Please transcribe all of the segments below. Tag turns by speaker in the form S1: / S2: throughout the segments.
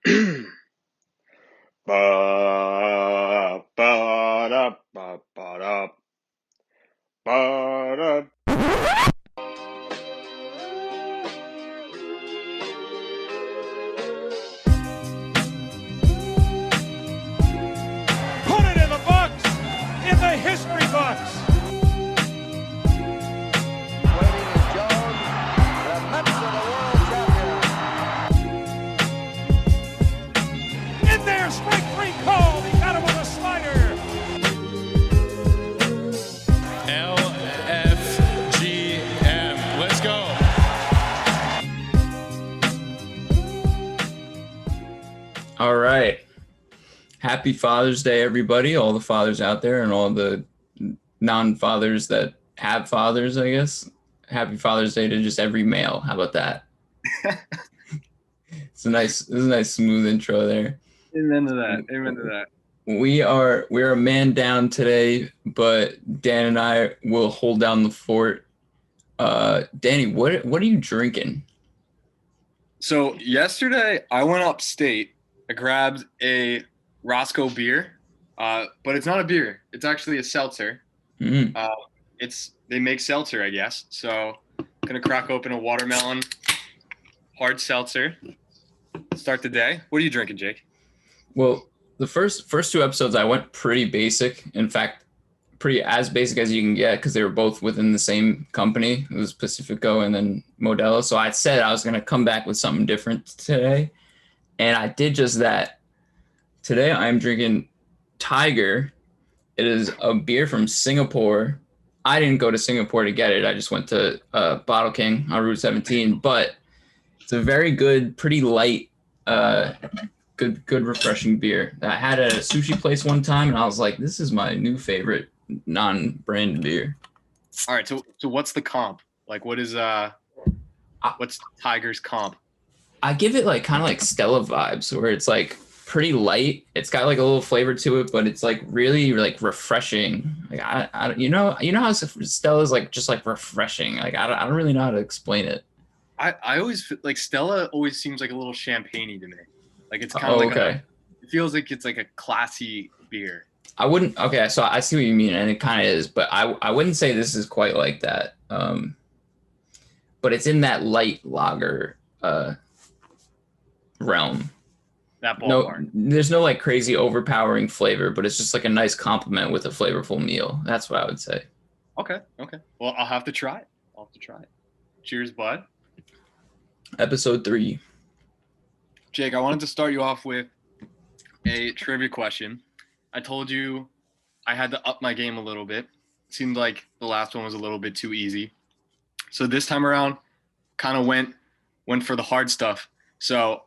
S1: Ba ba da ba ba da ba da.
S2: Put it in the books, in the history books.
S3: Waiting is Jones. The Mets are the world champions.
S2: In there, strike three called. He got him with a slider.
S4: LFGM. Let's go.
S5: All right. Happy Father's Day, everybody. All the fathers out there and all the non-fathers that have fathers, I guess. Happy Father's Day to just every male. How about that? It's a nice smooth intro there.
S6: Amen to that. Amen to that.
S5: We're a man down today, but Dan and I will hold down the fort. Danny, what are you drinking?
S6: So yesterday I went upstate. I grabbed a Roscoe beer, but it's not a beer. It's actually a seltzer.
S5: Mm.
S6: They make seltzer, I guess. So I'm gonna crack open a watermelon hard seltzer. Start the day. What are you drinking, Jake?
S5: Well, the first two episodes I went pretty basic. In fact, pretty as basic as you can get because they were both within the same company. It was Pacifico and then Modelo. So I said I was going to come back with something different today. And I did just that. Today I'm drinking Tiger. It is a beer from Singapore. I didn't go to Singapore to get it. I just went to Bottle King on Route 17. But it's a very good, pretty light, good refreshing beer. I had it at a sushi place one time, and I was like, this is my new favorite non-brand beer.
S6: All right. So what's the comp? Like, what's Tiger's comp?
S5: I give it like kind of like Stella vibes, where it's like pretty light. It's got like a little flavor to it, but it's like really like refreshing. Like I you know how Stella's like just like refreshing. Like I don't really know how to explain it.
S6: I always like Stella always seems like a little champagne-y to me. Like it's kind of like
S5: okay.
S6: It feels like it's like a classy beer.
S5: I wouldn't. Okay, so I see what you mean, and it kind of is, but I wouldn't say this is quite like that. But it's in that light lager realm.
S6: That ballpark.
S5: No, there's no like crazy overpowering flavor, but it's just like a nice complement with a flavorful meal. That's what I would say.
S6: Okay. Well, I'll have to try it. Cheers, bud.
S5: Episode 3.
S6: Jake, I wanted to start you off with a trivia question. I told you I had to up my game a little bit. It seemed like the last one was a little bit too easy. So this time around, kind of went for the hard stuff. So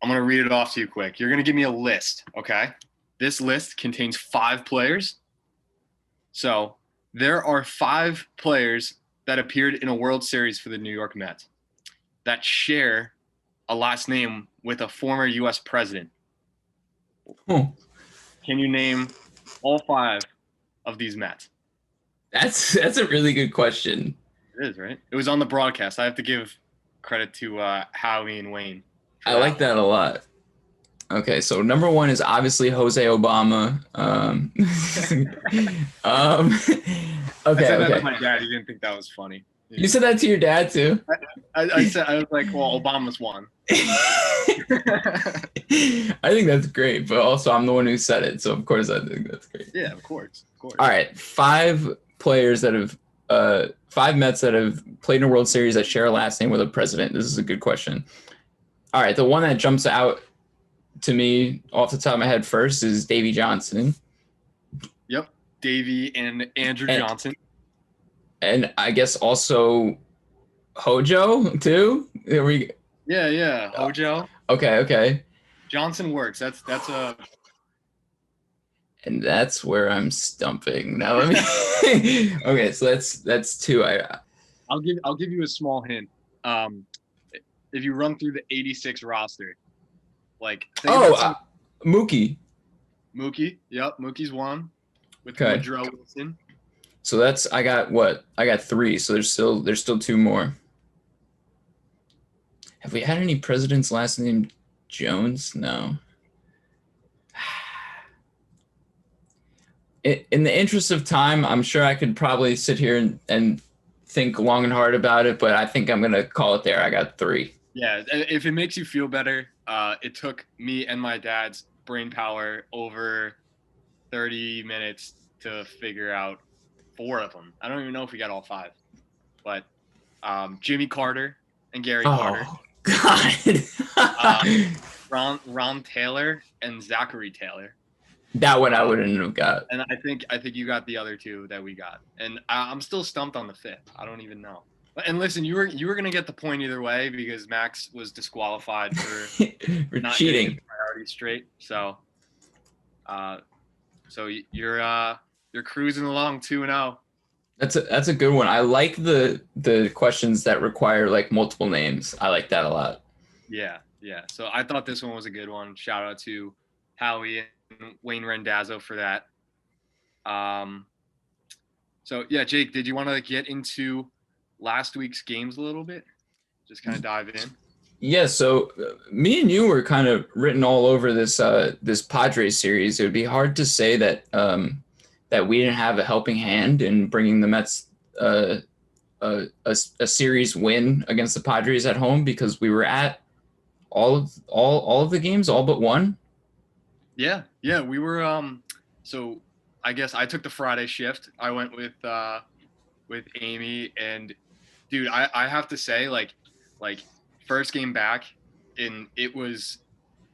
S6: I'm going to read it off to you quick. You're going to give me a list, okay? This list contains 5 players. So there are 5 players that appeared in a World Series for the New York Mets that share a last name with a former U.S. president.
S5: Oh,
S6: Can you name all 5 of these Mets?
S5: that's a really good question.
S6: It is, right? It was on the broadcast. I have to give credit to Howie and Wayne.
S5: I like that a lot. Okay, so number 1 is obviously Jose Obama.
S6: I said that
S5: Okay.
S6: to my dad. He didn't think that was funny.
S5: You said that to your dad too?
S6: I was like, well, Obama's won.
S5: I think that's great, but also I'm the one who said it, so of course I think that's great.
S6: Yeah, of course.
S5: All right, 5 players that have 5 Mets that have played in a World Series that share a last name with a president. This is a good question. All right, the one that jumps out to me off the top of my head first is Davey Johnson.
S6: Yep, Davey and Andrew Johnson.
S5: And I guess also Hojo too.
S6: Yeah, Hojo.
S5: Okay.
S6: Johnson works. That's a.
S5: And that's where I'm stumping. Now let me. Okay, so that's 2.
S6: I'll give you a small hint. If you run through the 86 roster, like
S5: Mookie.
S6: Mookie. Yep, Mookie's 1 with
S5: Okay.
S6: Woodrow Wilson.
S5: So I got 3. So there's still 2 more. Have we had any presidents last name Jones? No. In the interest of time, I'm sure I could probably sit here and think long and hard about it, but I think I'm going to call it there. I got 3.
S6: Yeah, if it makes you feel better, it took me and my dad's brain power over 30 minutes to figure out 4 of them. I don't even know if we got all 5, but Jimmy Carter and Gary Carter.
S5: Oh, God.
S6: Ron Taylor and Zachary Taylor.
S5: That one I wouldn't have got.
S6: And I think you got the other 2 that we got. And I'm still stumped on the 5th. I don't even know. And listen, you were gonna get the point either way because Max was disqualified for not
S5: cheating.
S6: Getting priority straight. So you're cruising along 2-0.
S5: That's a good one. I like the questions that require like multiple names. I like that a lot.
S6: Yeah. So I thought this one was a good one. Shout out to Howie and Wayne Rendazzo for that. So yeah, Jake, did you want to get into last week's games a little bit? Just kind of dive in.
S5: Yeah, so me and you were kind of written all over this this Padres series. It would be hard to say that that we didn't have a helping hand in bringing the Mets a series win against the Padres at home because we were at all of the games, all but one.
S6: Yeah, we were. So I guess I took the Friday shift. I went with Amy, and dude, I have to say, like first game back, and it was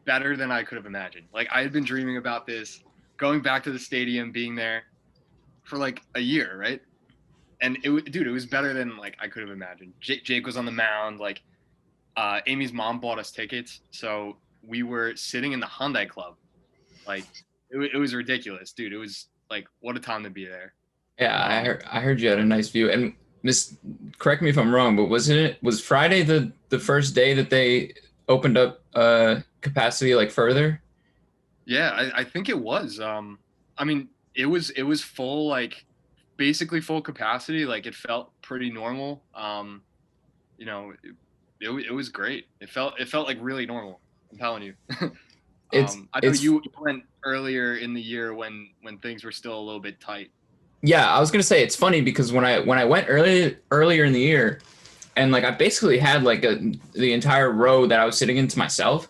S6: better than I could have imagined. Like I had been dreaming about this, going back to the stadium, being there for like a year, right? And it was better than like I could have imagined. Jake was on the mound. Like Amy's mom bought us tickets, so we were sitting in the Hyundai Club. Like it was ridiculous, dude. It was like, what a time to be there.
S5: Yeah, I heard you had a nice view. And correct me if I'm wrong, but was Friday the first day that they opened up capacity like further?
S6: Yeah, I think it was. I mean, it was full, like basically full capacity. Like it felt pretty normal. You know, it was great. It felt like really normal. I'm telling you. I know you went earlier in the year when things were still a little bit tight.
S5: Yeah, I was gonna say it's funny because when I went earlier in the year, and like I basically had like the entire row that I was sitting in to myself,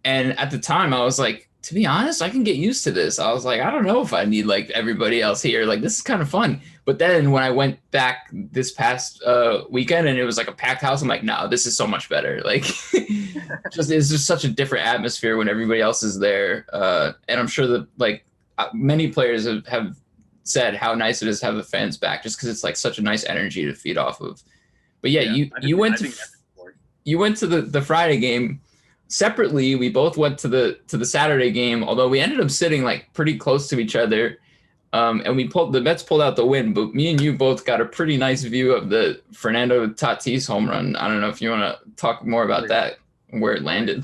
S5: and at the time I was like, to be honest, I can get used to this. I was like, I don't know if I need like everybody else here. Like this is kind of fun. But then when I went back this past weekend and it was like a packed house, I'm like, no, this is so much better. Like, it's just such a different atmosphere when everybody else is there. And I'm sure that like many players have said how nice it is to have the fans back, just because it's like such a nice energy to feed off of. But yeah, you went to the Friday game. Separately, we both went to the Saturday game, although we ended up sitting like pretty close to each other. And the Mets pulled out the win, but me and you both got a pretty nice view of the Fernando Tatis home run. I don't know if you want to talk more about that, where it landed.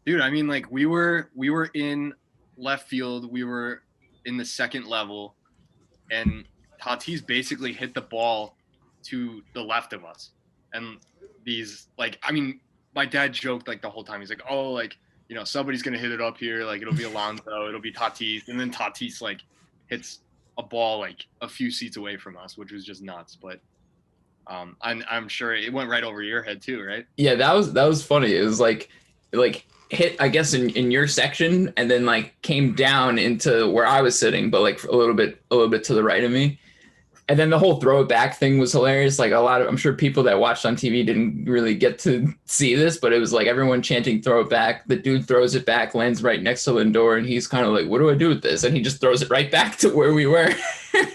S6: Dude, I mean, like we were in left field, we were in the second level, and Tatis basically hit the ball to the left of us. And these, like, I mean, my dad joked like the whole time. He's like, oh, like, you know, somebody's going to hit it up here. Like, it'll be Alonso, it'll be Tatis. And then Tatis, like, hits a ball, like, a few seats away from us, which was just nuts. But I'm sure it went right over your head too, right? Yeah,
S5: that was funny. It was like hit, I guess, in your section and then, like, came down into where I was sitting, but, like, a little bit to the right of me. And then the whole throw it back thing was hilarious. Like I'm sure people that watched on TV didn't really get to see this, but it was like everyone chanting throw it back. The dude throws it back, lands right next to Lindor, and he's kind of like, what do I do with this? And he just throws it right back to where we were.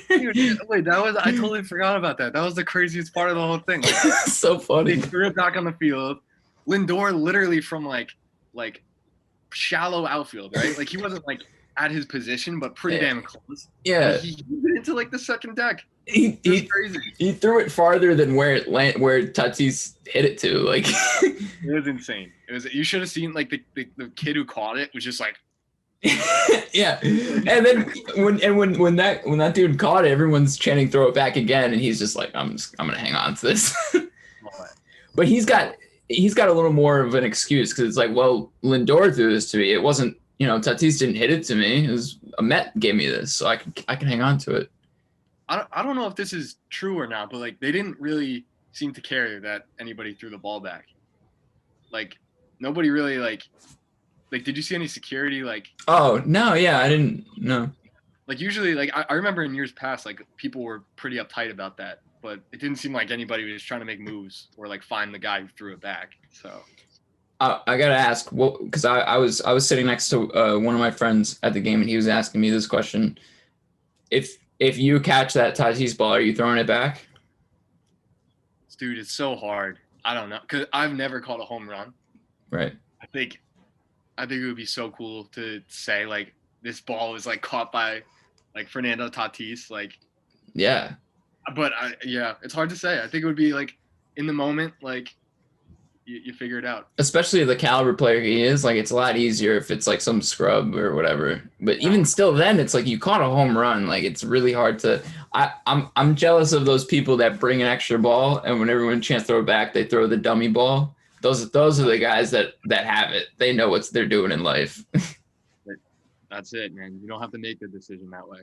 S6: Dude, wait, I totally forgot about that. That was the craziest part of the whole thing. Like,
S5: so funny.
S6: They threw it back on the field. Lindor literally from like shallow outfield, right? Like he wasn't like at his position, but pretty damn close.
S5: Yeah.
S6: And he went into like the second deck.
S5: He crazy. He threw it farther than where Tatis hit it to. Like
S6: it was insane. You should have seen like the kid who caught it was just like
S5: yeah. And then when that dude caught it, everyone's chanting throw it back again, and he's just like, I'm gonna hang on to this. But he's got he's got a little more of an excuse because it's like, well, Lindor threw this to me. It wasn't, Tatis didn't hit it to me. It was a Met gave me this, so I can hang on to it.
S6: I don't know if this is true or not, but like they didn't really seem to care that anybody threw the ball back. Like nobody really like did you see any security like?
S5: Oh no, yeah, I didn't know.
S6: Like usually, like I remember in years past, like people were pretty uptight about that, but it didn't seem like anybody was trying to make moves or like find the guy who threw it back. So
S5: I gotta ask, because I was sitting next to one of my friends at the game, and he was asking me this question: if you catch that Tatis ball, are you throwing it back?
S6: Dude, it's so hard. I don't know, because I've never caught a home run.
S5: Right.
S6: I think it would be so cool to say like this ball was like caught by like Fernando Tatis, like.
S5: Yeah.
S6: But it's hard to say. I think it would be like in the moment, like you figure it out.
S5: Especially the caliber player he is, like it's a lot easier if it's like some scrub or whatever. But even still, then it's like you caught a home run. Like it's really hard to. I'm jealous of those people that bring an extra ball, and when everyone chance to throw it back, they throw the dummy ball. Those are the guys that have it. They know what they're doing in life.
S6: That's it, man. You don't have to make the decision that way.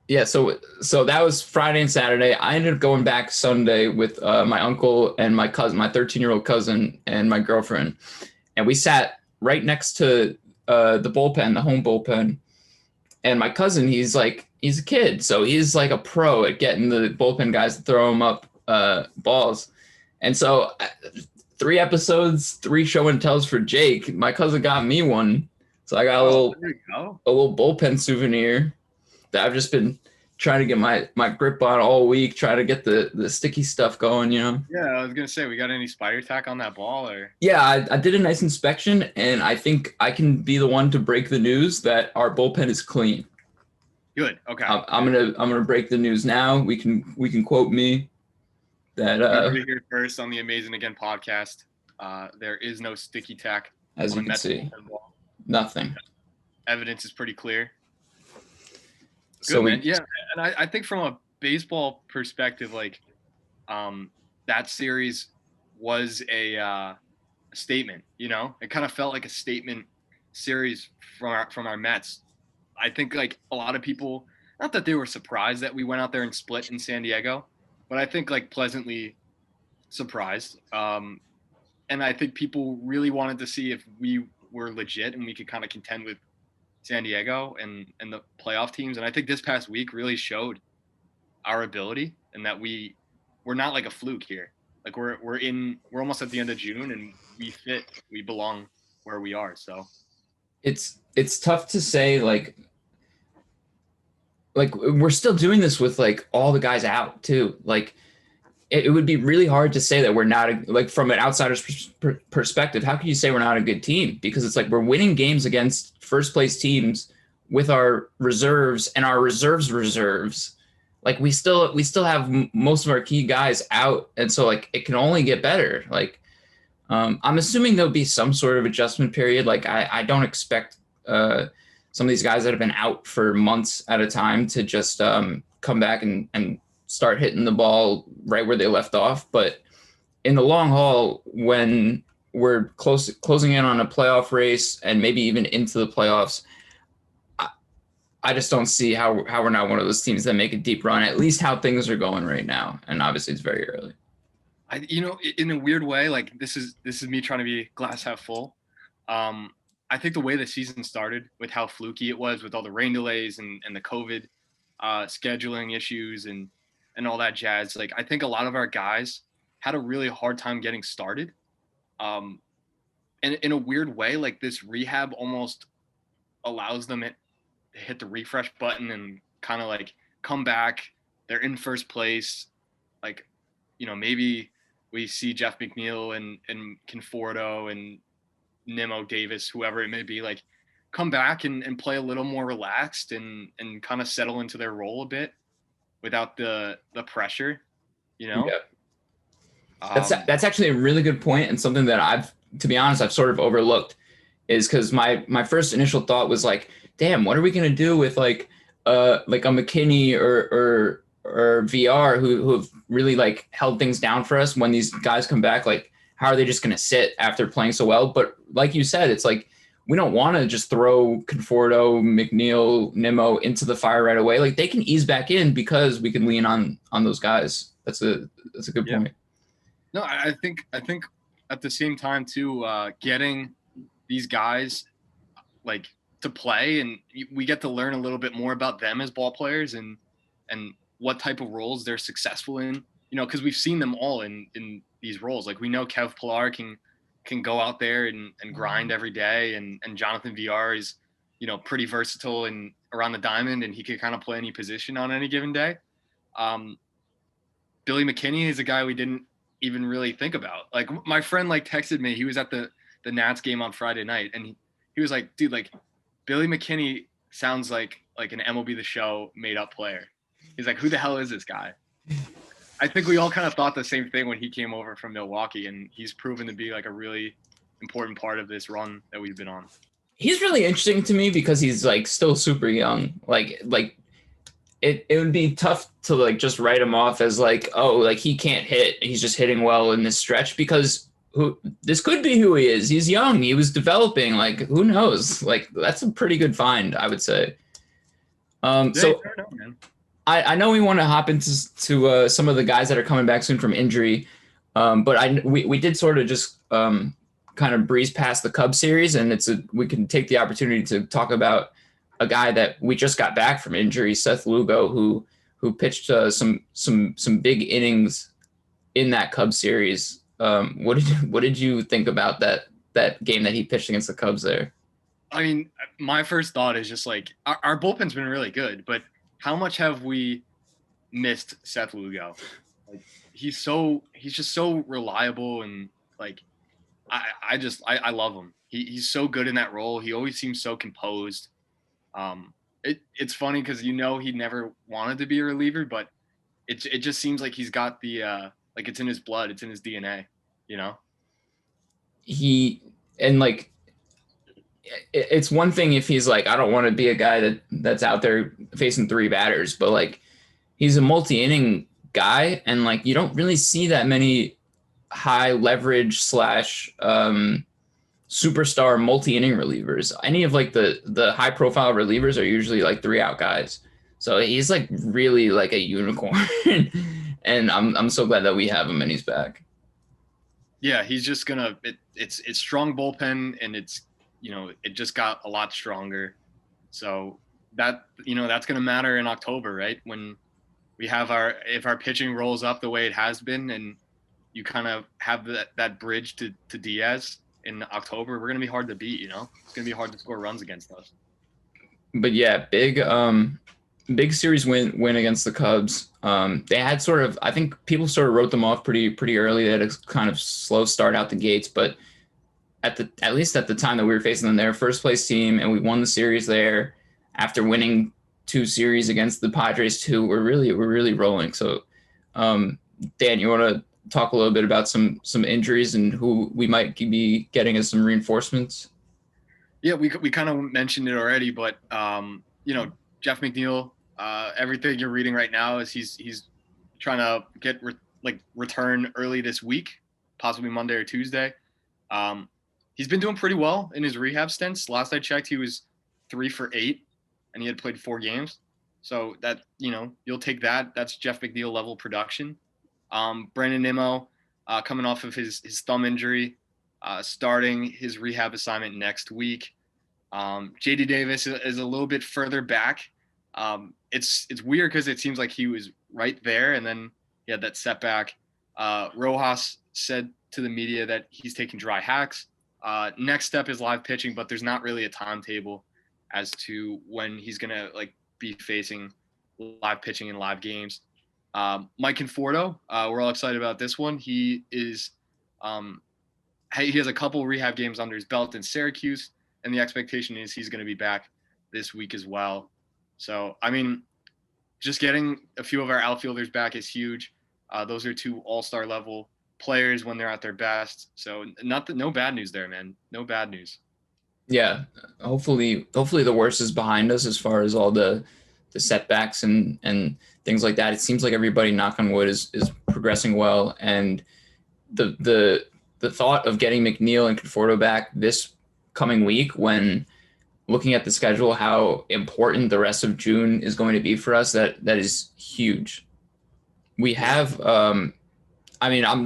S5: Yeah, so that was Friday and Saturday. I ended up going back Sunday with my uncle and my cousin, my 13-year-old cousin, and my girlfriend, and we sat right next to the bullpen, the home bullpen. And my cousin, he's a kid, so he's like a pro at getting the bullpen guys to throw him up balls. And so 3 episodes, 3 show and tells for Jake. My cousin got me one, so I got a little bullpen souvenir that I've just been trying to get my grip on all week, trying to get the sticky stuff going,
S6: Yeah, I was gonna say, we got any spider tack on that ball or?
S5: Yeah, I did a nice inspection, and I think I can be the one to break the news that our bullpen is clean.
S6: Good. Okay.
S5: I'm gonna break the news now. We can quote me that.
S6: You heard it here first on the Amazin Again podcast. There is no sticky tack.
S5: As you can see, nothing.
S6: Evidence is pretty clear. Good,
S5: So
S6: man. Yeah, and I think from a baseball perspective, like, that series was a statement. It kind of felt like a statement series from our Mets. I think like a lot of people, not that they were surprised that we went out there and split in San Diego, but I think like pleasantly surprised. And I think people really wanted to see if we were legit and we could kind of contend with San Diego and the playoff teams. And I think this past week really showed our ability and that we're not like a fluke here. Like we're almost at the end of June and we belong where we are. So
S5: it's tough to say like we're still doing this with like all the guys out too. Like it would be really hard to say that we're not like from an outsider's perspective. How can you say we're not a good team? Because it's like we're winning games against first place teams with our reserves and our reserves. Like we still have most of our key guys out, and so like it can only get better. Like I'm assuming there'll be some sort of adjustment period. Like I don't expect some of these guys that have been out for months at a time to just come back and start hitting the ball right where they left off. But in the long haul, when we're closing in on a playoff race and maybe even into the playoffs, I just don't see how we're not one of those teams that make a deep run, at least how things are going right now. And obviously it's very early.
S6: In a weird way, like this is me trying to be glass half full. I think the way the season started with how fluky it was with all the rain delays and the COVID scheduling issues and all that jazz. Like I think a lot of our guys had a really hard time getting started. And in a weird way, like this rehab almost allows them to hit the refresh button and kind of like come back. They're in first place. Like, maybe we see Jeff McNeil and Conforto and Nimmo Davis, whoever it may be, like come back and play a little more relaxed and kind of settle into their role a bit without the pressure,
S5: Yeah. That's actually a really good point, and something that to be honest, I've sort of overlooked, is because my first initial thought was like, damn, what are we gonna do with like a McKinney or or VR who have really like held things down for us when these guys come back. Like, how are they just going to sit after playing so well? But like you said, it's like we don't want to just throw Conforto, McNeil, Nimmo into the fire right away. Like they can ease back in because we can lean on those guys. That's a good point.
S6: No, I think at the same time too, getting these guys like to play, and we get to learn a little bit more about them as ball players and what type of roles they're successful in. You know, because we've seen them all in these roles. Like we know Kev Pilar can go out there and grind every day, and Jonathan VR is, you know, pretty versatile and around the diamond, and he could kind of play any position on any given day. Billy McKinney is a guy we didn't even really think about. Like my friend like texted me, he was at the Nats game on Friday night, and he was like, dude, like Billy McKinney sounds like an MLB The Show made up player. He's like, who the hell is this guy? I think we all kind of thought the same thing when he came over from Milwaukee, and he's proven to be like a really important part of this run that we've been on.
S5: He's really interesting to me because he's like still super young. Like it would be tough to like just write him off as like, oh, like he can't hit. He's just hitting well in this stretch because this could be who he is. He's young. He was developing. Like, who knows? Like, that's a pretty good find, I would say. So I know we want to hop into some of the guys that are coming back soon from injury, but we did sort of just kind of breeze past the Cubs series, and we can take the opportunity to talk about a guy that we just got back from injury, Seth Lugo, who pitched some big innings in that Cubs series. What did you think about that game that he pitched against the Cubs there?
S6: I mean, my first thought is just like our bullpen's been really good, but how much have we missed Seth Lugo? Like he's just so reliable, and like I love him. He's so good in that role. He always seems so composed. It's funny because he never wanted to be a reliever, but it just seems like he's got the like it's in his blood, it's in his DNA, you know.
S5: It's one thing if he's like, I don't want to be a guy that's out there facing three batters, but like he's a multi-inning guy, and like you don't really see that many high leverage / superstar multi-inning relievers. Any of like the high profile relievers are usually like 3-out guys. So he's like really like a unicorn. And I'm so glad that we have him and he's back.
S6: Yeah, he's just gonna it's strong bullpen, and it's, you know, it just got a lot stronger. So that, you know, that's gonna matter in October, right? When we have if our pitching rolls up the way it has been, and you kind of have that bridge to Diaz in October, we're gonna be hard to beat, you know? It's gonna be hard to score runs against us. But
S5: yeah, big series win against the Cubs. They had sort of, I think people sort of wrote them off pretty early. They had a kind of slow start out the gates, but at least at the time that we were facing them, their first place team, and we won the series there after winning 2 series against the Padres too. We're really rolling. So, Dan, you want to talk a little bit about some injuries and who we might be getting as some reinforcements?
S6: Yeah, we kind of mentioned it already, but you know, Jeff McNeil, everything you're reading right now is he's trying to get return early this week, possibly Monday or Tuesday. He's been doing pretty well in his rehab stints. Last I checked, he was 3 for 8, and he had played 4 games. So that, you know, you'll take that. That's Jeff McNeil level production. Brandon Nimmo, coming off of his thumb injury, starting his rehab assignment next week. JD Davis is a little bit further back. It's weird because it seems like he was right there, and then he had that setback. Rojas said to the media that he's taking dry hacks. Next step is live pitching, but there's not really a timetable as to when he's gonna like be facing live pitching in live games. Mike Conforto, we're all excited about this one. He is he has a couple rehab games under his belt in Syracuse, and the expectation is he's going to be back this week as well. So, I mean, just getting a few of our outfielders back is huge. Those are 2 all-star level players when they're at their best. So no bad news there, man. No bad news.
S5: Yeah. Hopefully the worst is behind us as far as all the the setbacks and things like that. It seems like everybody, knock on wood, is progressing well. And the thought of getting McNeil and Conforto back this coming week, when looking at the schedule, how important the rest of June is going to be for us, that is huge. We have, I'm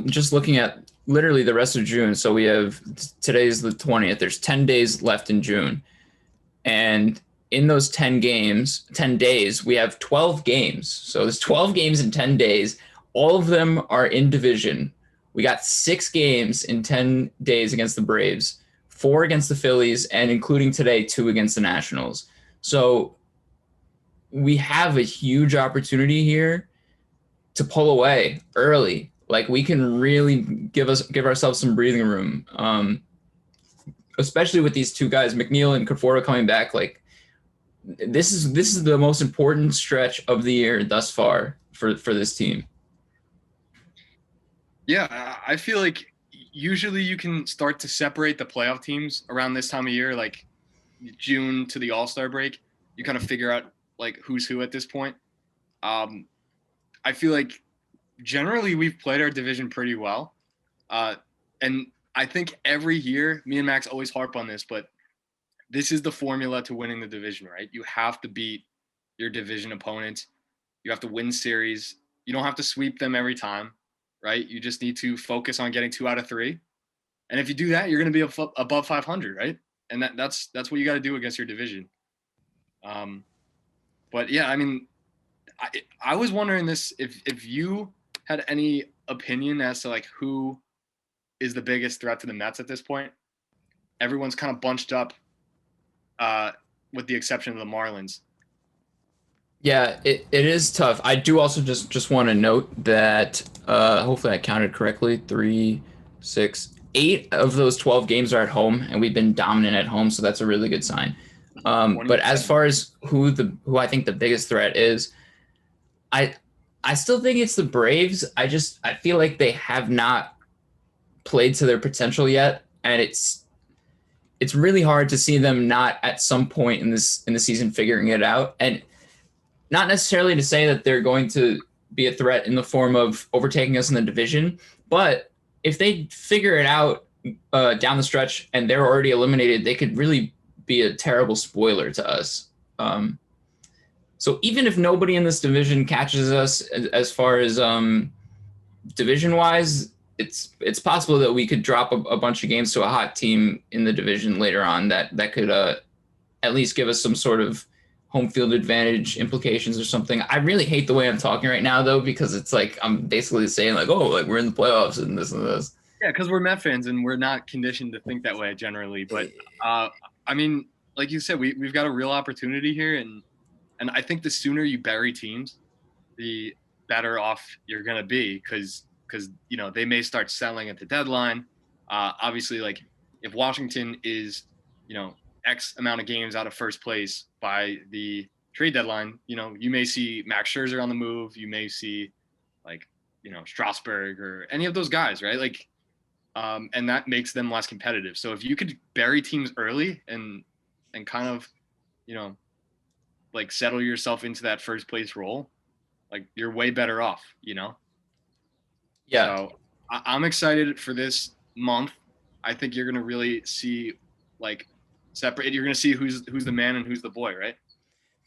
S5: just looking at literally the rest of June. So we have, today's the 20th. There's 10 days left in June. And in those 10 days, we have 12 games. So there's 12 games in 10 days. All of them are in division. We got 6 games in 10 days against the Braves, 4 against the Phillies, and including today, 2 against the Nationals. So we have a huge opportunity here to pull away early. Like, we can really give ourselves some breathing room, especially with these 2 guys, McNeil and Conforto, coming back. Like, this is the most important stretch of the year thus far for this team.
S6: Yeah, I feel like usually you can start to separate the playoff teams around this time of year, like June to the All-Star break. You kind of figure out like who's who at this point. I feel like generally we've played our division pretty well. And I think every year, me and Max always harp on this, but this is the formula to winning the division, right? You have to beat your division opponent. You have to win series. You don't have to sweep them every time, right? You just need to focus on getting 2 out of 3. And if you do that, you're going to be above 500, right? And that's what you got to do against your division. But yeah, I mean, I was wondering this, if you had any opinion as to like who is the biggest threat to the Mets at this point. Everyone's kind of bunched up, with the exception of the Marlins.
S5: Yeah, it is tough. I do also just want to note that hopefully I counted correctly. 3, 6, 8 of those 12 games are at home, and we've been dominant at home, so that's a really good sign. But as far as who I think the biggest threat is, I still think it's the Braves. I feel like they have not played to their potential yet, and it's really hard to see them not at some point in the season figuring it out. And not necessarily to say that they're going to be a threat in the form of overtaking us in the division, but if they figure it out down the stretch and they're already eliminated, they could really be a terrible spoiler to us. So even if nobody in this division catches us as far as division-wise, it's possible that we could drop a bunch of games to a hot team in the division later on that could at least give us some sort of home field advantage implications or something. I really hate the way I'm talking right now, though, because it's like I'm basically saying like, oh, like we're in the playoffs and this and this.
S6: Yeah, because we're Met fans and we're not conditioned to think that way generally. But I mean, like you said, we've got a real opportunity here, and I think the sooner you bury teams, the better off you're gonna be, because you know they may start selling at the deadline. Obviously, like if Washington is, you know, X amount of games out of first place by the trade deadline, you know, you may see Max Scherzer on the move. You may see like, you know, Strasburg or any of those guys, right? Like, and that makes them less competitive. So if you could bury teams early and kind of, you know, like settle yourself into that first place role, like you're way better off, you know?
S5: Yeah.
S6: So I'm excited for this month. I think you're going to really see like separate. You're going to see who's the man and who's the boy, right?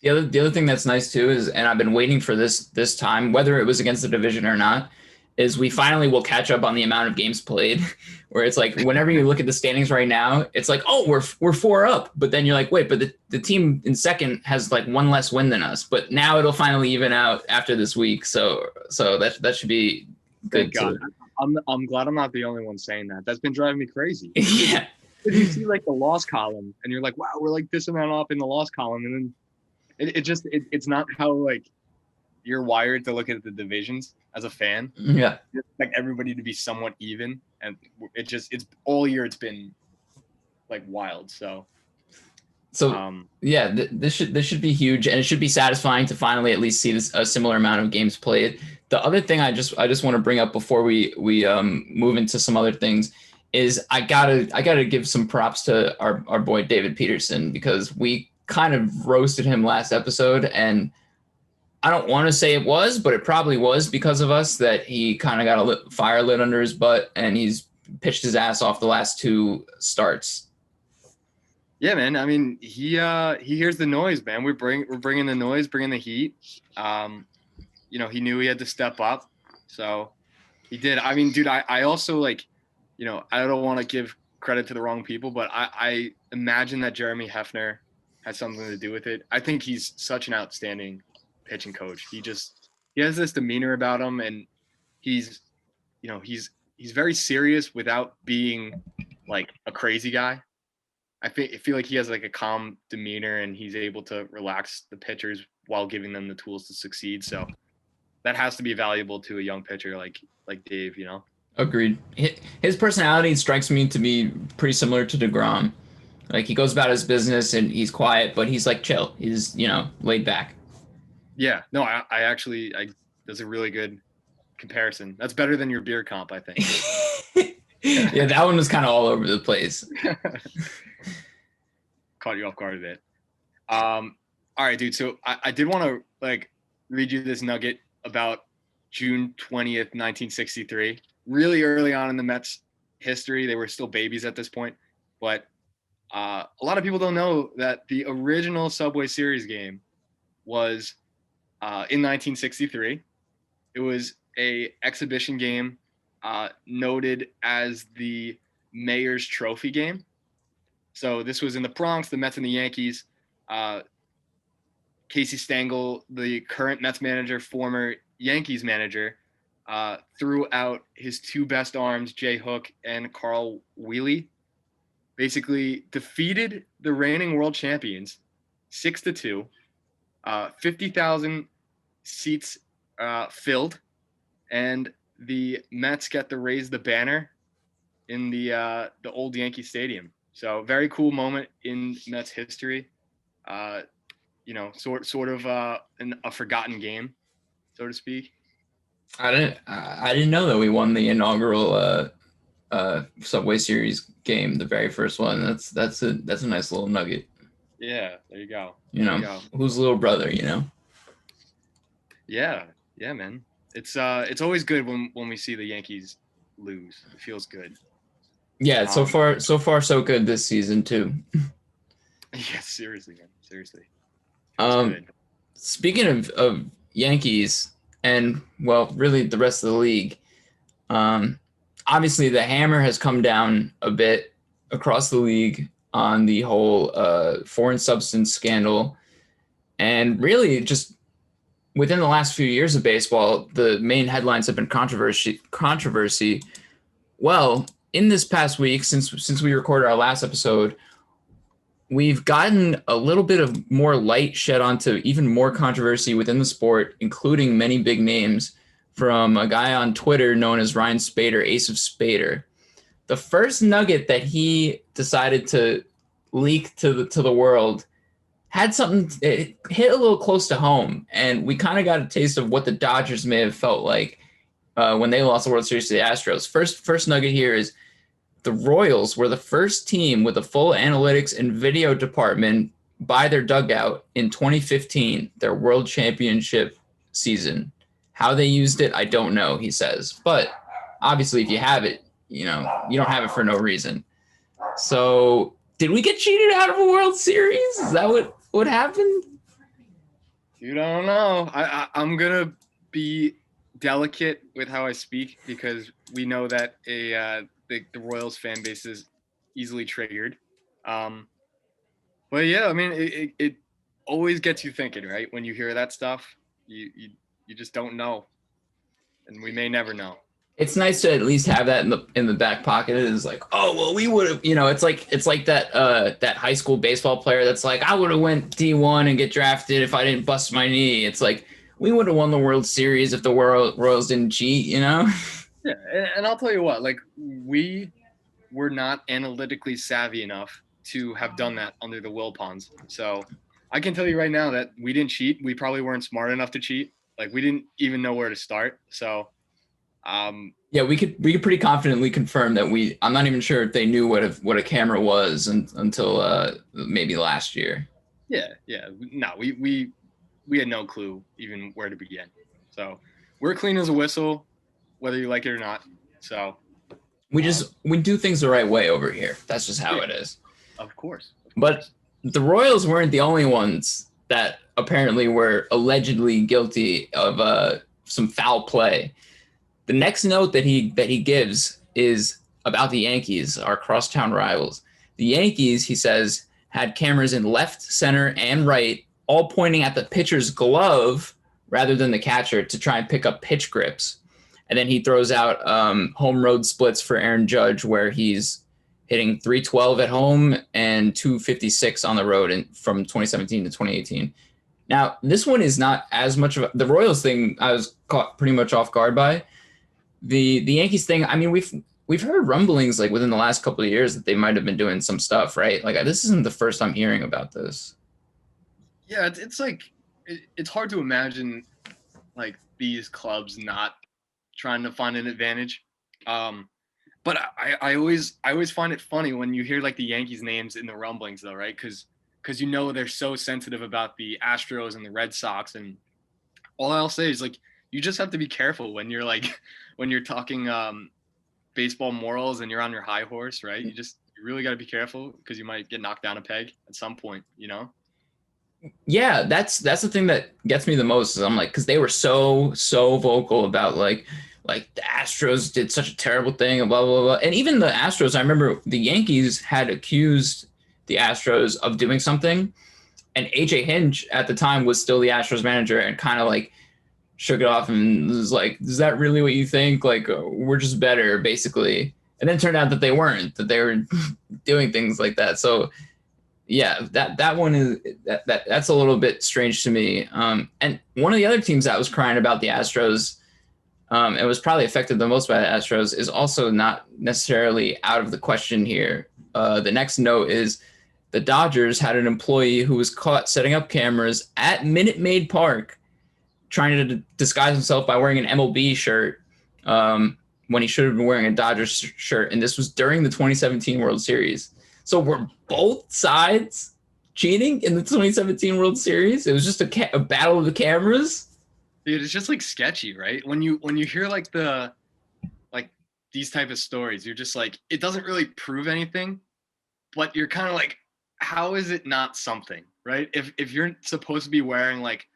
S5: The other thing that's nice too is, and I've been waiting for this time, whether it was against the division or not, is we finally will catch up on the amount of games played. Where it's like whenever you look at the standings right now, it's like, oh, we're 4 up, but then you're like, wait, but the team in second has like 1 less win than us. But now it'll finally even out after this week, so that should be good too.
S6: I'm glad I'm not the only one saying that. That's been driving me crazy.
S5: Yeah.
S6: You see like the loss column and you're like, wow, we're like this amount off in the loss column. And then it's not how like you're wired to look at the divisions as a fan.
S5: Yeah.
S6: You expect everybody to be somewhat even. And it's all year it's been like wild. So
S5: yeah, this should be huge, and it should be satisfying to finally at least see a similar amount of games played. The other thing I just want to bring up before we move into some other things is I gotta give some props to our boy David Peterson, because we kind of roasted him last episode, and I don't want to say it was, but it probably was because of us that he kind of got a fire lit under his butt, and he's pitched his ass off the last 2 starts.
S6: Yeah, man. I mean, he hears the noise, man. We're bringing the noise, bringing the heat. You know, he knew he had to step up, so he did. I mean, dude, I also like, you know, I don't want to give credit to the wrong people, but I imagine that Jeremy Hefner had something to do with it. I think he's such an outstanding pitching coach. He has this demeanor about him, and he's very serious without being like a crazy guy. I feel like he has like a calm demeanor, and he's able to relax the pitchers while giving them the tools to succeed. So that has to be valuable to a young pitcher like Dave, you know?
S5: Agreed. His personality strikes me to be pretty similar to DeGrom. Like, he goes about his business and he's quiet, but he's like chill. He's, you know, laid back.
S6: Yeah, no, I actually that's a really good comparison. That's better than your beer comp, I think.
S5: Yeah, that one was kind of all over the place.
S6: Caught you off guard a bit. All right, dude. So I did want to like read you this nugget about June 20th, 1963. Really early on in the Mets history. They were still babies at this point, but a lot of people don't know that the original Subway Series game was in 1963. It was a exhibition game noted as the Mayor's Trophy game. So this was in the Bronx, the Mets and the Yankees. Casey Stengel, the current Mets manager, former Yankees manager, threw out his 2 best arms, Jay Hook and Carl Wheely, basically defeated the reigning world champions 6-2. 50,000 seats filled, and the Mets get to raise the banner in the old Yankee Stadium. So very cool moment in Mets history. You know, sort of a forgotten game, so to speak.
S5: I didn't know that we won the inaugural Subway Series game, the very first one. That's a nice little nugget.
S6: Yeah, there you go.
S5: Who's little brother, you know?
S6: Yeah, man. It's always good when we see the Yankees lose. It feels good.
S5: Yeah, so far so good this season too.
S6: Yeah, seriously, man. Seriously.
S5: Speaking of Yankees and, well, really the rest of the league, obviously the hammer has come down a bit across the league on the whole foreign substance scandal. And really just within the last few years of baseball, the main headlines have been controversy. Well, in this past week, since we recorded our last episode, we've gotten a little bit of more light shed onto even more controversy within the sport, including many big names, from a guy on Twitter known as Ryan Spader, Ace of Spader. The first nugget that he decided to leak to the world had something, it hit a little close to home, and we kind of got a taste of what the Dodgers may have felt like when they lost the World Series to the Astros. First nugget here is the Royals were the first team with a full analytics and video department by their dugout in 2015, their World Championship season. How they used it, I don't know, he says. But obviously, if you have it, you know, you don't have it for no reason. So did we get cheated out of a World Series? Is that what happened?
S6: You don't know. I'm going to be delicate with how I speak, because we know that the Royals fan base is easily triggered. But yeah, I mean, it always gets you thinking, right? When you hear that stuff, you just don't know, and we may never know.
S5: It's nice to at least have that in the back pocket. It is like, oh well, we would have, you know, it's like that high school baseball player that's like, I would have went D1 and get drafted if I didn't bust my knee. It's like, we would have won the World Series if the Royals didn't cheat, you know?
S6: Yeah, and I'll tell you what, like, we were not analytically savvy enough to have done that under the Wilpons. So I can tell you right now that we didn't cheat. We probably weren't smart enough to cheat. Like, we didn't even know where to start. So
S5: yeah, we could pretty confidently confirm that I'm not even sure if they knew what a camera was until maybe last year.
S6: Yeah. No, we we had no clue even where to begin. So we're clean as a whistle, whether you like it or not. So
S5: we do things the right way over here. That's just how it is.
S6: of course.
S5: But the Royals weren't the only ones that apparently were allegedly guilty of some foul play. The next note that he gives is about the Yankees, our crosstown rivals. The Yankees, he says, had cameras in left, center, and right, all pointing at the pitcher's glove rather than the catcher to try and pick up pitch grips. And then he throws out home road splits for Aaron Judge, where he's hitting 312 at home and 256 on the road from 2017 to 2018. Now, this one is not as much of the Royals thing. I was caught pretty much off guard by the Yankees thing. I mean, we've heard rumblings like within the last couple of years that they might have been doing some stuff, right? Like this isn't the first I'm hearing about this.
S6: Yeah, it's like it's hard to imagine like these clubs not trying to find an advantage. But I always find it funny when you hear like the Yankees names in the rumblings though, right? Because they're so sensitive about the Astros and the Red Sox, and all I'll say is like you just have to be careful when you're talking baseball morals and you're on your high horse, right? You really got to be careful because you might get knocked down a peg at some point, you know?
S5: Yeah, that's the thing that gets me the most is I'm like, because they were so vocal about like the Astros did such a terrible thing and blah, blah, blah. And even the Astros, I remember the Yankees had accused the Astros of doing something. And AJ Hinch at the time was still the Astros manager and kind of like shook it off and was like, is that really what you think? Like, we're just better, basically. And then it turned out that they weren't, that they were doing things like that. So yeah, that one is that's a little bit strange to me. And one of the other teams that was crying about the Astros, and was probably affected the most by the Astros, is also not necessarily out of the question here. The next note is the Dodgers had an employee who was caught setting up cameras at Minute Maid Park, trying to disguise himself by wearing an MLB shirt when he should have been wearing a Dodgers shirt. And this was during the 2017 World Series. So were both sides cheating in the 2017 World Series? It was just a battle of the cameras?
S6: Dude, it's just like sketchy, right? When you hear like these type of stories, you're just like, it doesn't really prove anything, but you're kind of like, how is it not something, right? If you're supposed to be wearing like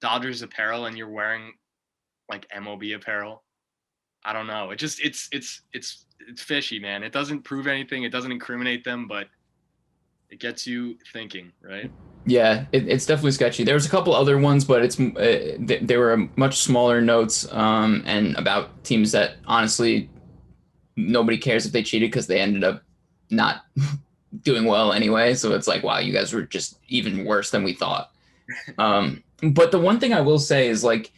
S6: Dodgers apparel and you're wearing like MLB apparel, I don't know. It just it's fishy, man. It doesn't prove anything. It doesn't incriminate them, but it gets you thinking, right?
S5: Yeah, it's definitely sketchy. There was a couple other ones, but they were much smaller notes and about teams that honestly nobody cares if they cheated because they ended up not doing well anyway. So it's like, wow, you guys were just even worse than we thought. But the one thing I will say is like,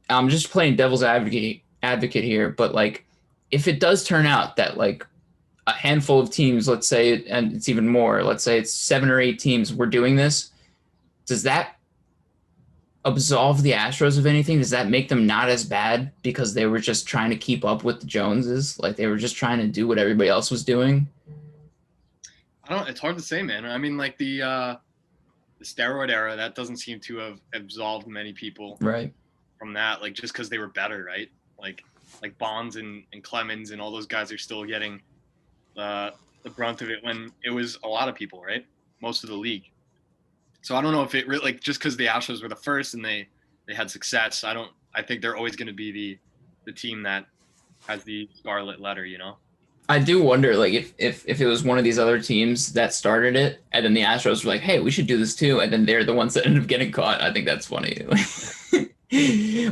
S5: I'm just playing devil's advocate here, but like, if it does turn out that like a handful of teams, let's say, and it's even more, let's say it's 7 or 8 teams were doing this, does that absolve the Astros of anything? Does that make them not as bad because they were just trying to keep up with the Joneses? Like they were just trying to do what everybody else was doing?
S6: It's hard to say, man. I mean, like the steroid era, that doesn't seem to have absolved many people
S5: right
S6: from that, like just because they were better, right? Like Bonds and Clemens and all those guys are still getting the brunt of it when it was a lot of people, right? Most of the league. So I don't know if it really, like, just because the Astros were the first and they had success, I think they're always going to be the team that has the scarlet letter, you know?
S5: I do wonder, like, if it was one of these other teams that started it, and then the Astros were like, hey, we should do this too, and then they're the ones that end up getting caught. I think that's funny.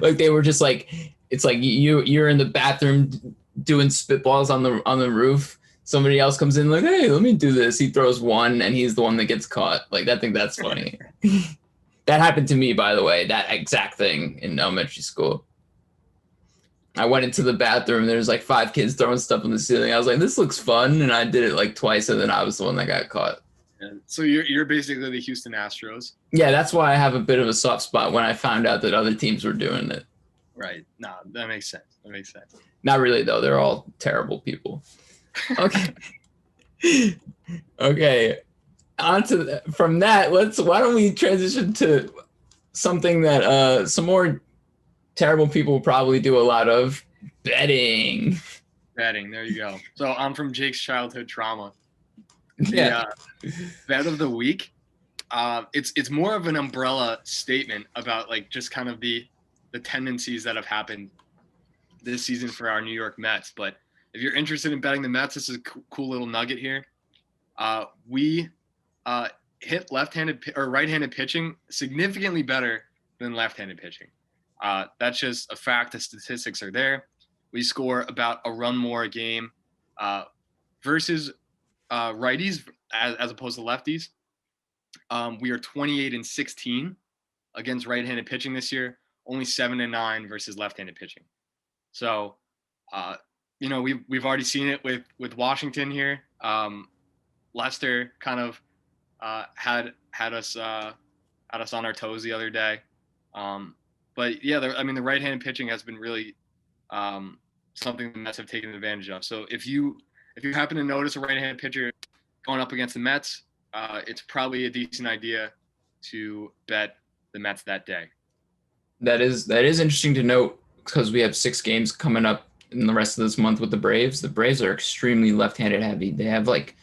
S5: Like they were just like, it's like you're in the bathroom doing spitballs on the roof. Somebody else comes in like, hey, let me do this. He throws one, and he's the one that gets caught. Like, I think that's funny. That happened to me, by the way, that exact thing in elementary school. I went into the bathroom. There's like 5 kids throwing stuff on the ceiling. I was like, this looks fun. And I did it like twice. And then I was the one that got caught.
S6: Yeah. So you're basically the Houston Astros.
S5: Yeah, that's why I have a bit of a soft spot when I found out that other teams were doing it.
S6: Right. No, that makes sense.
S5: Not really, though. They're all terrible people. Okay. Okay. From that, why don't we transition to something that some more terrible people probably do a lot of: betting.
S6: Betting. There you go. So I'm from Jake's childhood trauma. The
S5: Yeah.
S6: bet of the week. It's more of an umbrella statement about like just kind of the tendencies that have happened this season for our New York Mets. But if you're interested in betting the Mets, this is a cool little nugget here. We hit left-handed or right-handed pitching significantly better than left-handed pitching. That's just a fact. The statistics are there. We score about a run more a game versus righties as opposed to lefties. We are 28-16 against right-handed pitching this year. Only 7-9 versus left-handed pitching. So, we've already seen it with Washington here. Lester kind of had us on our toes the other day. But yeah, the right-handed pitching has been really something the Mets have taken advantage of. So if you happen to notice a right-handed pitcher going up against the Mets, it's probably a decent idea to bet the Mets that day.
S5: That is interesting to note because we have 6 games coming up in the rest of this month with the Braves. The Braves are extremely left-handed heavy. They have like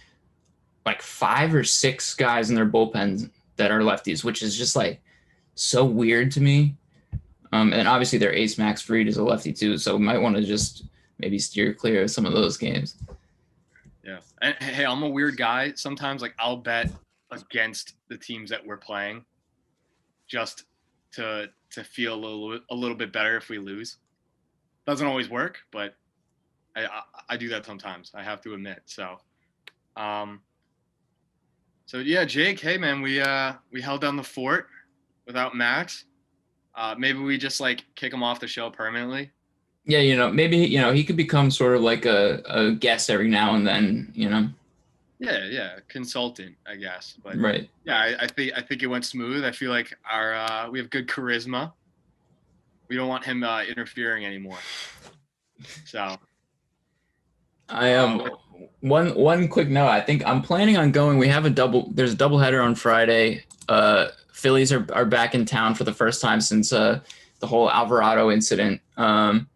S5: 5 or 6 guys in their bullpens that are lefties, which is just like so weird to me. And obviously their ace Max Fried is a lefty too, so we might want to just maybe steer clear of some of those games.
S6: Yeah. And hey, I'm a weird guy. Sometimes like I'll bet against the teams that we're playing just to feel a little bit better if we lose. Doesn't always work, but I do that sometimes. I have to admit. So yeah, Jake, hey man, we held down the fort without Max. Maybe we just like kick him off the show permanently.
S5: Yeah, maybe he could become sort of like a guest every now and then.
S6: Yeah, consultant, I guess. But
S5: right.
S6: Yeah, I think it went smooth. I feel like we have good charisma. We don't want him interfering anymore. So
S5: I am one quick note. I think I'm planning on going. We have there's a doubleheader on Friday. Phillies are back in town for the first time since the whole Alvarado incident. And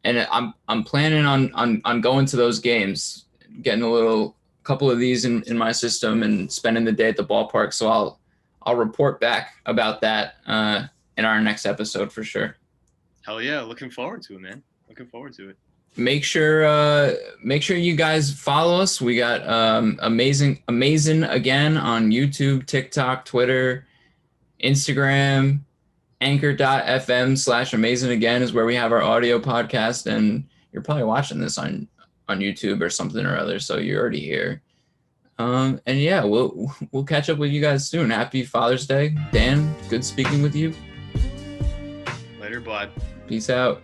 S5: I'm planning on going to those games, getting a couple of these in my system and spending the day at the ballpark. So I'll report back about that in our next episode for sure.
S6: Hell yeah. Looking forward to it, man. Looking forward to it.
S5: Make sure you guys follow us. We got Amazin again on YouTube, TikTok, Twitter, Instagram. Anchor.fm/Amazin again is where we have our audio podcast, and you're probably watching this on YouTube or something or other, so you're already here. And yeah, we'll catch up with you guys soon. Happy Father's Day. Dan, good speaking with you.
S6: Later, bud.
S5: Peace out.